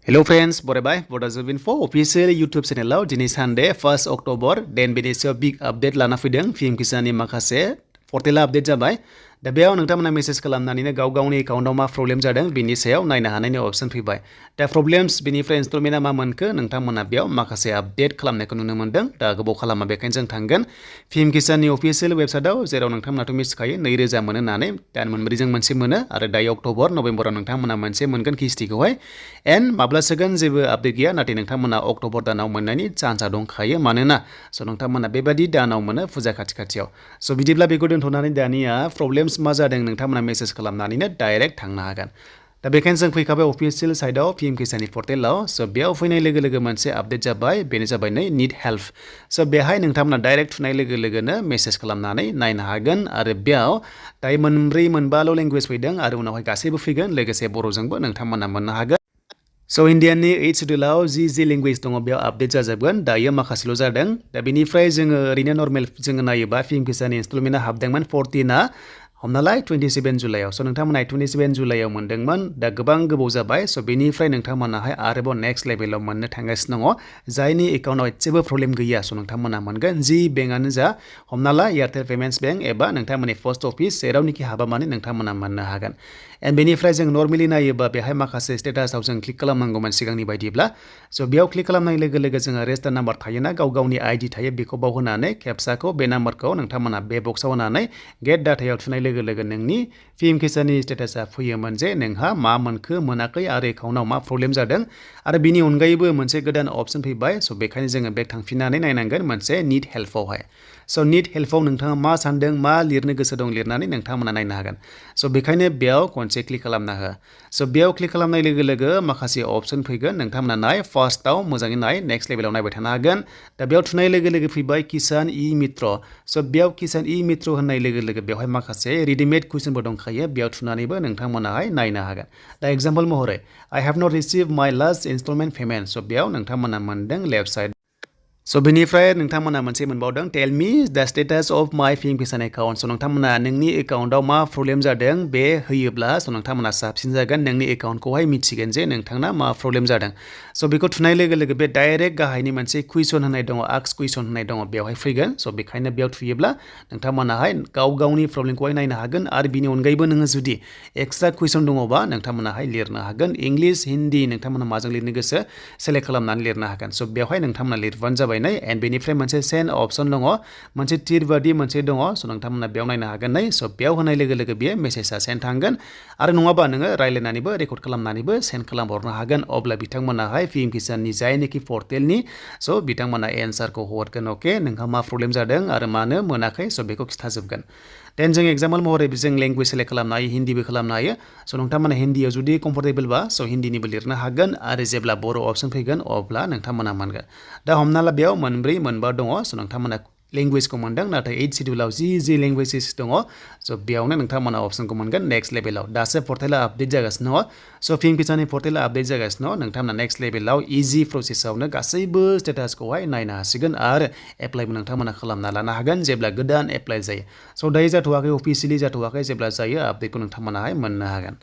Hello friends, Bodo Info official YouTube channel दिनै Sunday 1 October den बेनि सायाव big update लाना फैदों फिल्म किसाननि माखासे पर्टेल आपडेट जाबाय दा बेयाव नोंथांमोना मेसेज खालामनानैनो गाव-गावनि एकाउन्टआव मा प्रब्लेम जादों बेनि सायाव नायनो हानायनि अपसन फैबाय दा प्रब्लेम्स बेनिफ्राय इनस्टलमेन्टआ मा मोनखो नोंथांमोना बेयाव माखासे आपडेट खालामनायखौ नुनो मोनदों दा गोबाव खालामा बेखायनो जों थांगोन फिल्म किसाननि अफिशियेल वेबसाइटआव जेराव नोंथांमोनाथ' मिथिखायो 2000 मोनो होननानै दान मोनब्रैजों मोनसे मोनो आरो दायो अक्ट'बर नभेम्बराव नोंथांमोना मोनसे मोनगोन किस्तिखौहाय एन्ड माब्ला सोगोन जेबो आपडेट गैया नाथाय नोंथांमोना अक्ट'बर दानाव मोननायनि चान्सआ दंखायो मानोना स' नोंथांमोना बेबादि दानाव मोनो फुजा खाथियाव स' बिदिब्ला बेखौ दोनथ'नानै दानिया प्रब्लेम्स मा जादों नोंथांमोना मेसेज खालामनानैनो डाइरेक्ट थांनो हागोन दा बेखायनो जों फैखाबाय अफिशियेल साइटआव फिल्म किसाननि पर्टेलाव स' बेयाव फैनाय लोगो लोगो मोनसे आपडेट जाबाय बेनो जाबाय नै निड हेल्प स' बेहाय नोंथांमोना डाइरेक्ट थुनाय लोगो लोगोनो मेसेज खालामनानै नायनो हागोन आरो बेयाव दायो मोनबाल' लेंगुवेज फैदों आरो उनावहाय गासैबो फैगोन लोगोसे बर'जोंबो नोंथांमोना मोननो हागोन स' इन्डियाननि 8 शेड्युलाव जि लेंगुवेज दङ बेयाव आपडेट जाजोबगोन दायो माखासेल' जादों दा बेनिफ्राय जोङो ओरैनो नर्मेल जोङो नायोबा फिल्म किसाननि इनस्टलमेन्टआ हाबदोंमोन 14आ हमना ला 27 जुलाइआव स' नोंथांमोना 27 जुलाइआव मोनदोंमोन दा गोबां गोबाव जाबाय स' बेनिफ्राय नोंथांमोनाहाय आरोबाव नेक्स्ट लेभेलाव मोननो थांगासिनो दङ जायनि एकाउन्टआव एसेबो प्रब्लेम गैया स' नोंथांमोना मोनगोन जि बेंकआनो जा हमना ला एयारटेल पेमेन्ट्स बेंक एबा नोंथांमोननि पस्ट अफिस जेरावनिखि हाबा माने नोंथांमोना मोननो हागोन एन्ड बेनिफ्राय जों नर्मेलि नायोबा बेहाय माखासे स्टेटासआव जों क्लिक खालामनांगौमोन सिगांनि बायदिब्ला स' बेयाव क्लिक खालामनाय लोगो लोगो जोङो रेजिस्टार नाम्बार थायोना गावनि आइडि थायो बेखौ बावहोनानै केपसाखौ बे नाम्बारखौ नोंथांमोना बे बक्सआव होनानै गेट डाटायाव थुनाय लोगो लोगो नोंनि फिल्म किसाननि स्टेटासा फैयोमोन जे नोंहा मा मोनखो मोनाखै आरो एकाउन्टआव मा प्रब्लेम जादों आरो बिनि अनगायैबो मोनसे गोदान अपसन फैबाय स' बेखायनो जोङो बेक थांफिननानै नायनांगोन मोनसे निड हेल्पआवहाय स' निड हेल्पआव नोंथाङा मा सानदों मा लिरनो गोसो दं लिरनानै नोंथांमोना नायनो हागोन स' बेखायनो बेयाव खनसे क्लिक खालामना हो स' बेयाव क्लिक खालामनाय लोगो लोगो माखासे अपसन फैगोन नोंथांमोना नाय फार्स्टआव मोजाङै नाय नेक्स्ट लेभेलाव नायबाय थानो हागोन दा बेयाव थुनाय लोगो लोगो फैबाय किसान E-Mitra स' बेयाव किसान E-Mitra होननाय लोगो लोगो बेवहाय माखासे रेडिमेड कुइसनबो दंखायो बेयाव थुनानैबो नोंथांमोनाहाय नायनो हागोन दा एग्जाम्पल महरै I have not received my last installment payment स' बेयाव नोंथांमोना मोनदों लेफ्ट साइड स' बेनिफ्राय नोंथांमोना मोनसे मोनबावदों tell me the status of my PM Kisan account स' नोंथांमोना नोंनि एकाउन्टआव मा प्रब्लेम जादों बे होयोब्ला स' नोंथांमोना साबसिन जागोन नोंनि एकाउन्टखौहाय मिथिगोन जे नोंथांना मा प्रब्लेम जादों स' बेखौ थुनाय लोगो लोगो बे डाइरेक्ट गाहायनि मोनसे कुइसन होननाय दङ आक्स कुइसन होननाय दङ बेवहाय फैगोन स' बेखायनो बेयाव थुयोब्ला नोंथांमोनाहाय गावनि प्रब्लेमखौहाय नायनो हागोन आरो बिनि अनगायैबो नोङो जुदि एक्सट्रा कुइसन दङबा नोंथांमोनाहाय लिरनो हागोन इंलिश हिन्दी नोंथांमोना माजों लिरनो गोसो सेलेक्ट खालामनानै लिरनो हागोन स' बेवहाय नोंथांमोना लिरबानो जाबाय नै एन्ड बेनिफ्राय मोनसे सेन्ड अपसन दङ मोनसे टिर बादि मोनसे दङ स' नोंथांमोना बेयाव नायनो हागोन नै स' बेयाव होनाय लोगो लोगो बेयो मेसेजआ सेन्ड थांगोन आरो नङाबा नोङो रायलायनानैबो रेकर्ड खालामनानैबो सेन्ड खालामहरनो हागोन अब्ला बिथांमोनाहाय फिल्म किसाननि जायनोखि पर्टेलनि स' बिथांमोना एन्सारखौ हरगोन अके नोंहा मा प्रब्लेम जादों आरो मानो मोनाखै स' बेखौ खिथाजोबगोन देन जों एग्जाम्पल महरै जों लेंगुवेज सेलेक्ट खालामनो हायो हिन्दीबो खालामनो हायो स' नोंथांमोना हिन्दीयाव जुदि कम्फर्टेबलबा स' हिन्दीनिबो लिरनो हागोन आरो जेब्ला बर' अपसन फैगोन अब्ला नोंथांमोना मोनगोन दा हमना ला बेयाव मोनबा दङ स' नोंथांमोना लेंगुवेजखौ मोनदों नाथाय 8 शेड्युलाव जि लेंगुवेजेस दङ स' बेयावनो नोंथांमोना अपसनखौ मोनगोन नेक्स्ट लेभेलाव दासो पर्टेला आपडेट जागासिनो दङ स' फिल्म किसाननि पर्टेला आपडेट जागासिनो दङ नोंथांमोना नेक्स्ट लेभेलाव इजि प्रसेसआवनो गासैबो स्टेटासखौहाय नायनो हासिगोन आरो एप्लाइबो नोंथांमोना खालामना लानो हागोन जेब्ला गोदान एप्लाइ जायो स' दायो जाथ'वाखै अफिसियेलि जाथ'वाखै जेब्ला जायो आपडेटखौ नोंथांमोनाहाय मोननो हागोन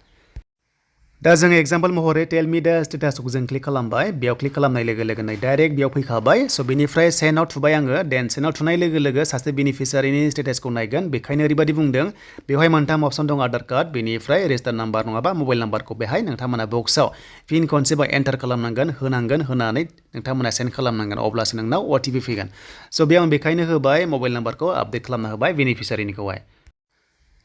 दा जों एग्जाम्पल महरै टेल मी दा स्टेटासखौ जों क्लिक खालामबाय बेयाव क्लिक खालामनाय लोगो लोगोनो डाइरेक्ट बेयाव फैखाबाय स' बेनिफ्राय सेन्डआव थुबाय आङो देन सेन्डआव थुनाय लोगो लोगो सासे बेनिफिसियारिनि स्टेटासखौ नायगोन बेखायनो ओरैबायदि बुंदों बेवहाय मोनथाम अपसन दं आधार कार्ड बेनिफ्राय रेजिस्टार नाम्बार नङाबा मबाइल नाम्बारखौ बेहाय नोंथांमोना बक्सआव फिन खनसेबा एन्टार खालामनांगोन होनानै नोंथांमोना सेन्ड खालामनांगोन अब्लासो नोंनाव OTP फैगोन स' बेयाव आं बेखायनो होबाय मबाइल नाम्बारखौ आपडेट खालामना होबाय बेनिफिसियारिनिखौहाय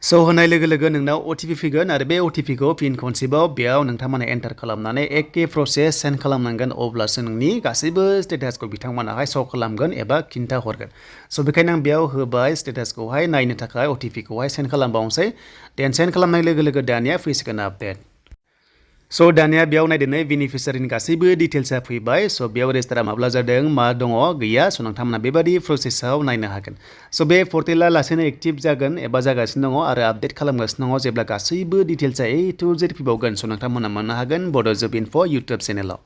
स' होनाय लोगो लोगो नोंनाव OTP फैगोन आरो बे OTPखौ फिन खनसेबाव बेयाव नोंथांमोना एन्टार खालामनानै एखे प्रसेस सेन्ड खालामनांगोन अब्लासो नोंनि गासैबो स्टेटासखौ बिथांमोनाहाय श' खालामगोन एबा खिन्था हरगोन स' बेखायनो आं बेयाव होबाय स्टेटासखौहाय नायनो थाखाय OTPखौहाय सेन्ड खालामबावनोसै देन सेन्ड खालामनाय लोगो लोगो दानिया फैसिगोन आपडेट स' दानिया बेयाव नायदोनै बेनिफिसियारिनि गासैबो डिटेल्सआ फैबाय स' बेयाव रेजिस्टारा माब्ला जादों मा दङ गैया स' नोंथांमोना बेबादि प्रसेसआव नायनो हागोन स' बे पर्टेला लासैनो एक्टिभ जागोन एबा जागासिनो दङ आरो आपडेट खालामगासिनो दङ जेब्ला गासैबो डिटेल्सआ A to Z फैबावगोन स' नोंथांमोना मोननो हागोन बड' जब इनफो इउटुब चेनेलाव